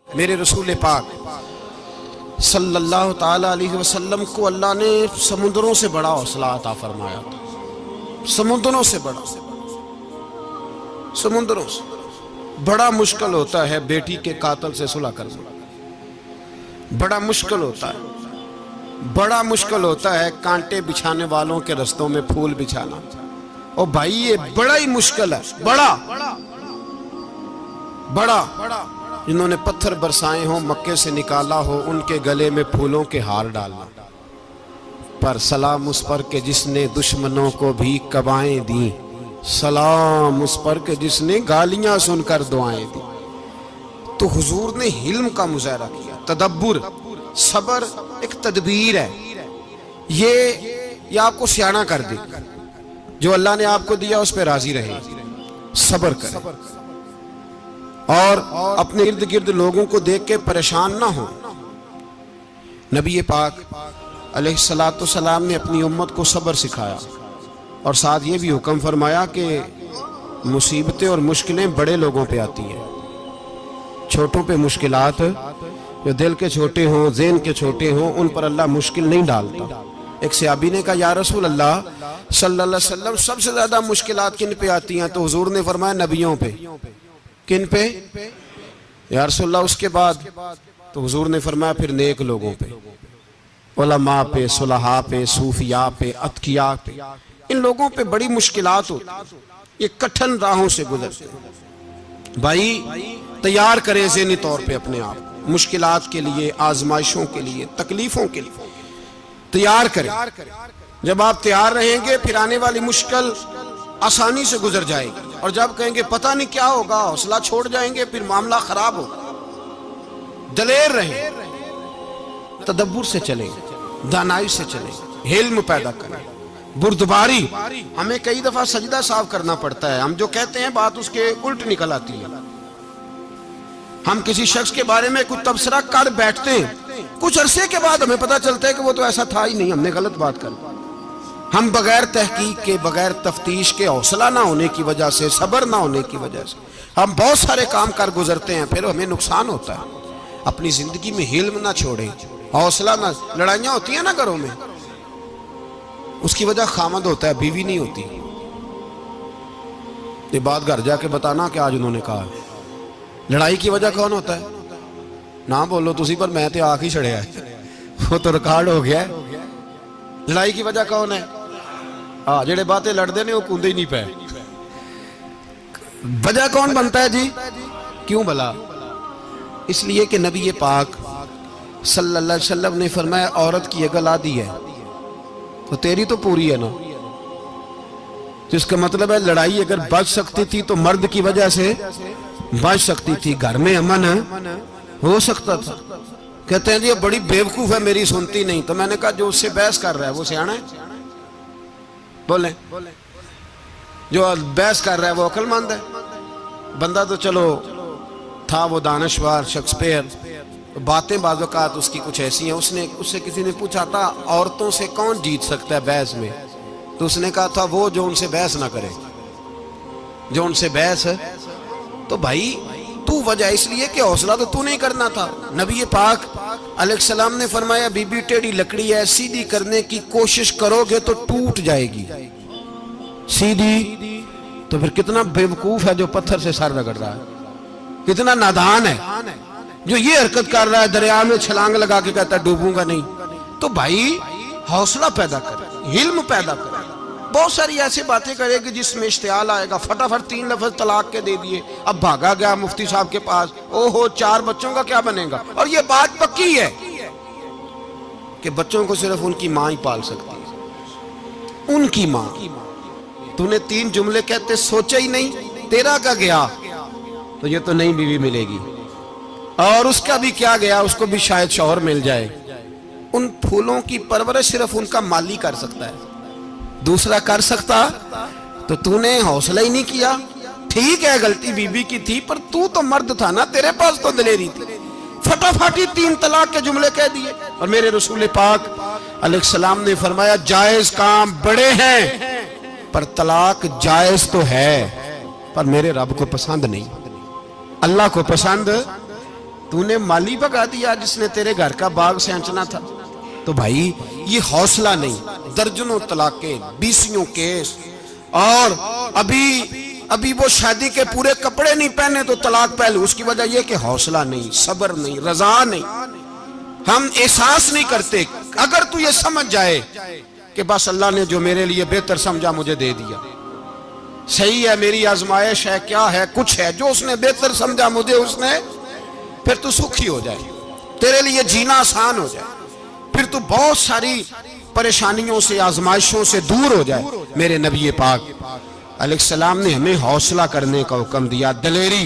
मेरे रसूल पाक सल्लल्लाहु ताला अलैहि वसल्लम को अल्लाह ने समुद्रों से बड़ा हौसला अता फरमाया था। समुद्रों से बड़ा, समुद्रों से बड़ा मुश्किल होता है बेटी के कातिल से सुलह करना। बड़ा मुश्किल होता है, बड़ा मुश्किल होता है कांटे बिछाने वालों के रस्तों में फूल बिछाना। और भाई ये बड़ा ही मुश्किल है, बड़ा बड़ा। जिन्होंने पत्थर बरसाए हो, मक्के से निकाला हो, उनके गले में फूलों के हार डालना। पर सलाम उस पर के जिसने दुश्मनों को भी कबाएं दी, सलाम उस पर के जिसने गालियां सुनकर दुआएं दी। तो हुजूर ने हिल्म का मुजाहरा किया, तदब्बुर, सबर एक तदबीर है। ये आपको सियाना कर दे। जो अल्लाह ने आपको दिया उस पर राजी रहे, सबर करे और अपने इर्द गिर्द लोगों को देख के परेशान ना हो। नबी पाक अलैहिस्सलातु सलाम ने अपनी उम्मत को सब्र सिखाया और साथ ये भी हुक्म फरमाया कि मुसीबतें और मुश्किलें बड़े लोगों पे आती हैं, छोटों पे मुश्किलात, जो दिल के छोटे हों, ज़हन के छोटे हों, उन पर अल्लाह मुश्किल नहीं डालता। एक सहाबी ने कहा, या रसूल अल्लाह सल्लल्लाहु अलैहि वसल्लम, सबसे ज्यादा मुश्किलात किन पे आती हैं? तो हुजूर ने फरमाया नबियों पे। किन पे? या रसूल अल्लाह उसके बाद? तो हुजूर ने फरमाया फिर नेक लोगों पे, उलमा पे, सुलहा पे, सूफिया पे, अतकिया पे। इन लोगों पे बड़ी मुश्किलात होती, ये कठिन राहों से गुजरते। भाई तैयार करें ज़हनी तौर पे अपने आप मुश्किलात के लिए, आजमाइशों के लिए, तकलीफों के लिए तैयार करें। जब आप तैयार रहेंगे फिर आने वाली मुश्किल आसानी से गुजर जाएगी। और जब कहेंगे पता नहीं क्या होगा, हौसला छोड़ जाएंगे, फिर मामला खराब होगा। दलेर रहें, तदब्बुर से चलें, दानाई से चलें, हिल्म पैदा करें, बुर्दबारी। हमें कई दफा सजदा साफ करना पड़ता है, हम जो कहते हैं बात उसके उल्ट निकल आती है। हम किसी शख्स के बारे में कुछ तबसरा कर बैठते हैं, कुछ अरसे के बाद हमें पता चलता है कि वो तो ऐसा था ही नहीं, हमने गलत बात कर। हम बगैर तहकीक के, बगैर तफ्तीश के, हौसला ना होने की वजह से, सब्र ना होने की वजह से हम बहुत सारे काम कर गुजरते हैं, फिर हमें नुकसान होता है। अपनी जिंदगी में हिल्म ना छोड़ें, हौसला ना। लड़ाइयां होती है ना घरों में, उसकी वजह खामद होता है, बीवी नहीं होती। ये बात घर जाके बताना कि आज उन्होंने कहा। लड़ाई की वजह कौन होता है? ना बोलो तुसी, पर मैं तो आख ही छड़िया है, वो तो रिकॉर्ड हो गया है। लड़ाई की वजह कौन है? हाँ, जेड़े बातें लड़ते ने वो कूदे ही नहीं पे। वजह कौन बनता है जी? क्यों भला? इसलिए कि नबी पाक सल्लल्लाहु अलैहि वसल्लम ने फरमाया, औरत की अकल आधी है तो तेरी तो पूरी है ना। जिसका मतलब है लड़ाई अगर बच सकती थी तो मर्द की वजह से बच सकती थी, घर में अमन हो सकता था। कहते हैं जी ये बड़ी बेवकूफ है, मेरी सुनती नहीं। तो मैंने कहा जो उससे बहस कर रहा है वो सियाना है? बोले जो बहस कर रहा है वो अक्लमंद है? बंदा तो चलो था वो दानश्वर शेक्सपियर, बातें बाज़ औक़ात उसकी कुछ ऐसी हैं। उससे किसी ने पूछा था औरतों से कौन जीत सकता है बहस में, तो उसने कहा था वो जो उनसे बहस ना करे, जो उनसे बहस है। तो भाई तू वजह इसलिए कि हौसला तो तू नहीं करना था। नबी पाक अलैहिस्सलाम ने फरमाया, बीबी टेढ़ी लकड़ी है, सीधी करने की कोशिश करोगे तो टूट जाएगी। सीधी तो फिर कितना बेवकूफ है जो पत्थर से सर रगड़ रहा है, कितना नादान है जो ये हरकत कर रहा है, दरिया में छलांग लगा के कहता है डूबूंगा नहीं। तो भाई हौसला पैदा कर, हिल्म पैदा कर। बहुत सारी ऐसी बातें करेगी जिसमें इश्तियाल आएगा, फटाफट 3 लफ्ज तलाक के दे दिए, अब भागा गया मुफ्ती साहब के पास, ओहो 4 बच्चों का क्या बनेगा। और ये बात पक्की है कि बच्चों को सिर्फ उनकी माँ ही पाल सकती है, उनकी माँ। तूने 3 जुमले कहते सोचा ही नहीं, तेरा का गया तो ये तो नई बीवी मिलेगी, और उसका भी क्या गया, उसको भी शायद शौहर मिल जाए। उन फूलों की परवरिश सिर्फ उनका माली कर सकता है, दूसरा कर सकता। तो तूने हौसला ही नहीं किया। ठीक है गलती बीबी की थी, पर तू तो मर्द था ना, तेरे पास तो दलेरी थी। फटाफटी 3 तलाक के जुमले कह दिए। और मेरे रसूल पाक अलैहिस्सलाम ने फरमाया, जायज काम बड़े हैं पर तलाक जायज तो है, पर मेरे रब को पसंद नहीं, अल्लाह को पसंद तूने माली भगा दिया जिसने तेरे घर का बाग सेंचना था। तो भाई ये हौसला नहीं, दर्जनों तलाके, 20 केस, और अभी वो शादी के पूरे कपड़े नहीं पहने तो तलाक पहले। उसकी वजह यह कि हौसला नहीं, सब्र नहीं, रजा नहीं, हम एहसास नहीं करते। अगर तू ये समझ जाए कि बस अल्लाह ने जो मेरे लिए बेहतर समझा मुझे दे दिया, सही है, मेरी आजमाइश है, क्या है, कुछ है, जो उसने बेहतर समझा मुझे उसने, फिर तू सुखी हो जाए, तेरे लिए जीना आसान हो जाए, फिर तू बहुत सारी परेशानियों से, आजमाइशों से दूर हो जाए। मेरे नबी पाक अलैहिस्सलाम ने हमें हौसला करने का हुक्म दिया, दलेरी।